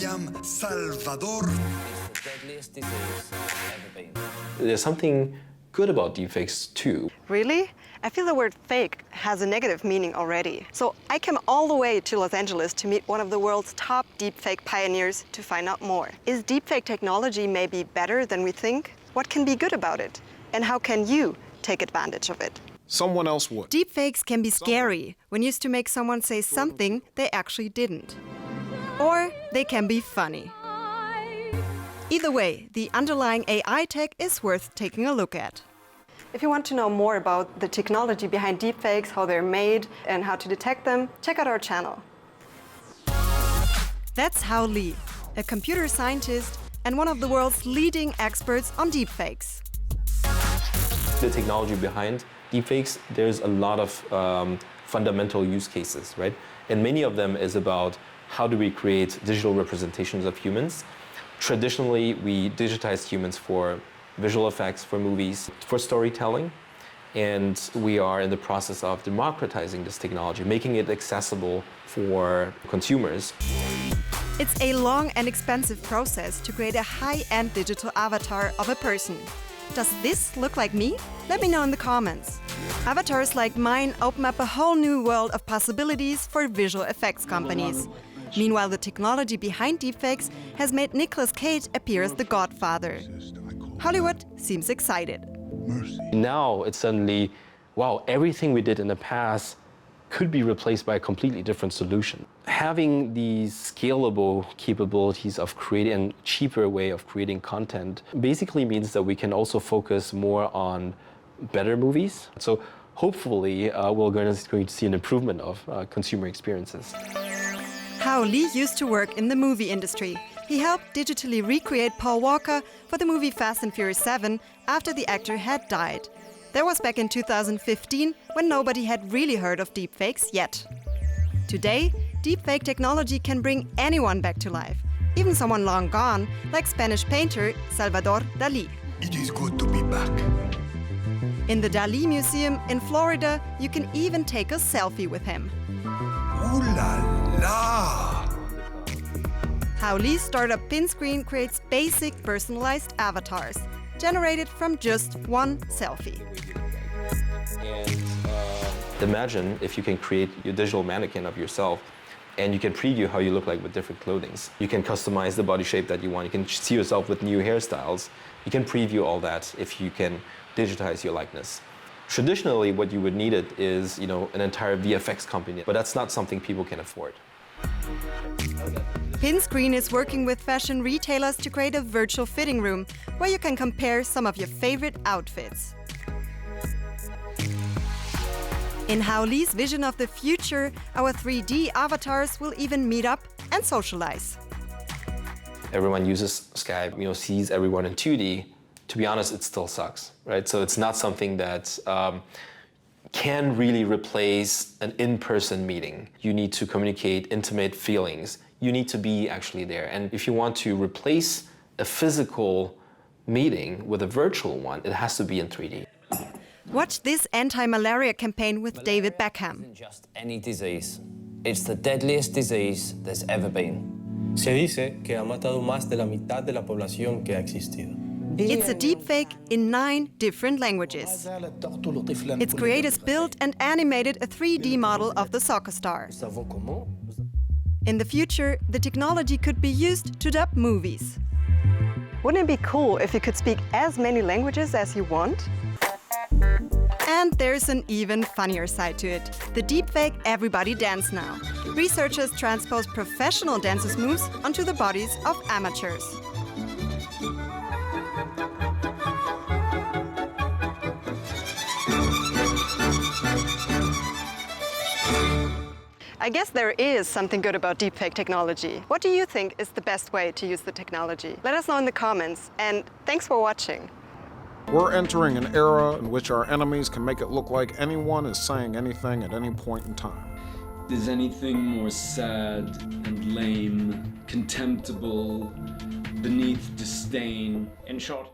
am Salvador. It's the deadliest disease ever been. There's something good about deepfakes too. Really? I feel the word fake has a negative meaning already. So I came all the way to Los Angeles to meet one of the world's top deepfake pioneers to find out more. Is deepfake technology maybe better than we think? What can be good about it? And how can you take advantage of it? Someone else would. Deepfakes can be scary when used to make someone say something they actually didn't. Or they can be funny. Either way, the underlying AI tech is worth taking a look at. If you want to know more about the technology behind deepfakes, how they're made, and how to detect them, check out our channel. That's Hao Li, a computer scientist and one of the world's leading experts on deepfakes. The technology behind deepfakes, there's a lot of fundamental use cases, right? And many of them is about how do we create digital representations of humans. Traditionally, we digitized humans for visual effects, for movies, for storytelling. And we are in the process of democratizing this technology, making it accessible for consumers. It's a long and expensive process to create a high-end digital avatar of a person. Does this look like me? Let me know in the comments. Avatars like mine open up a whole new world of possibilities for visual effects companies. Meanwhile, the technology behind deepfakes has made Nicolas Cage appear as the Godfather. Hollywood seems excited. Now it's suddenly, wow, everything we did in the past could be replaced by a completely different solution. Having these scalable capabilities of creating a cheaper way of creating content basically means that we can also focus more on better movies. So hopefully we're going to see an improvement of consumer experiences. Hao Li used to work in the movie industry. He helped digitally recreate Paul Walker for the movie Fast and Furious 7 after the actor had died. That was back in 2015, when nobody had really heard of deepfakes yet. Today, deepfake technology can bring anyone back to life, even someone long gone, like Spanish painter Salvador Dalí. It is good to be back. In the Dalí Museum in Florida, you can even take a selfie with him. Ooh la la! Hao Li's startup Pinscreen creates basic personalized avatars, generated from just one selfie. And imagine if you can create your digital mannequin of yourself and you can preview how you look like with different clothings. You can customize the body shape that you want. You can see yourself with new hairstyles. You can preview all that if you can digitize your likeness. Traditionally, what you would need it is, an entire VFX company, but that's not something people can afford. Pinscreen is working with fashion retailers to create a virtual fitting room where you can compare some of your favorite outfits. In Hao Li's vision of the future, our 3D avatars will even meet up and socialize. Everyone uses Skype, sees everyone in 2D. To be honest, it still sucks, right? So it's not something that can really replace an in-person meeting. You need to communicate intimate feelings. You need to be actually there. And if you want to replace a physical meeting with a virtual one, it has to be in 3D. Watch this anti-malaria campaign with David Beckham. It isn't just any disease. It's the deadliest disease there's ever been. Se dice que ha matado más de la mitad de la población que ha existido. It's a deepfake in 9 different languages. Its creators built and animated a 3D model of the soccer star. In the future, the technology could be used to dub movies. Wouldn't it be cool if you could speak as many languages as you want? And there's an even funnier side to it. The deepfake Everybody Dance Now. Researchers transpose professional dancers' moves onto the bodies of amateurs. I guess there is something good about deepfake technology. What do you think is the best way to use the technology? Let us know in the comments, and thanks for watching. We're entering an era in which our enemies can make it look like anyone is saying anything at any point in time. Is anything more sad and lame, contemptible, beneath disdain? In short,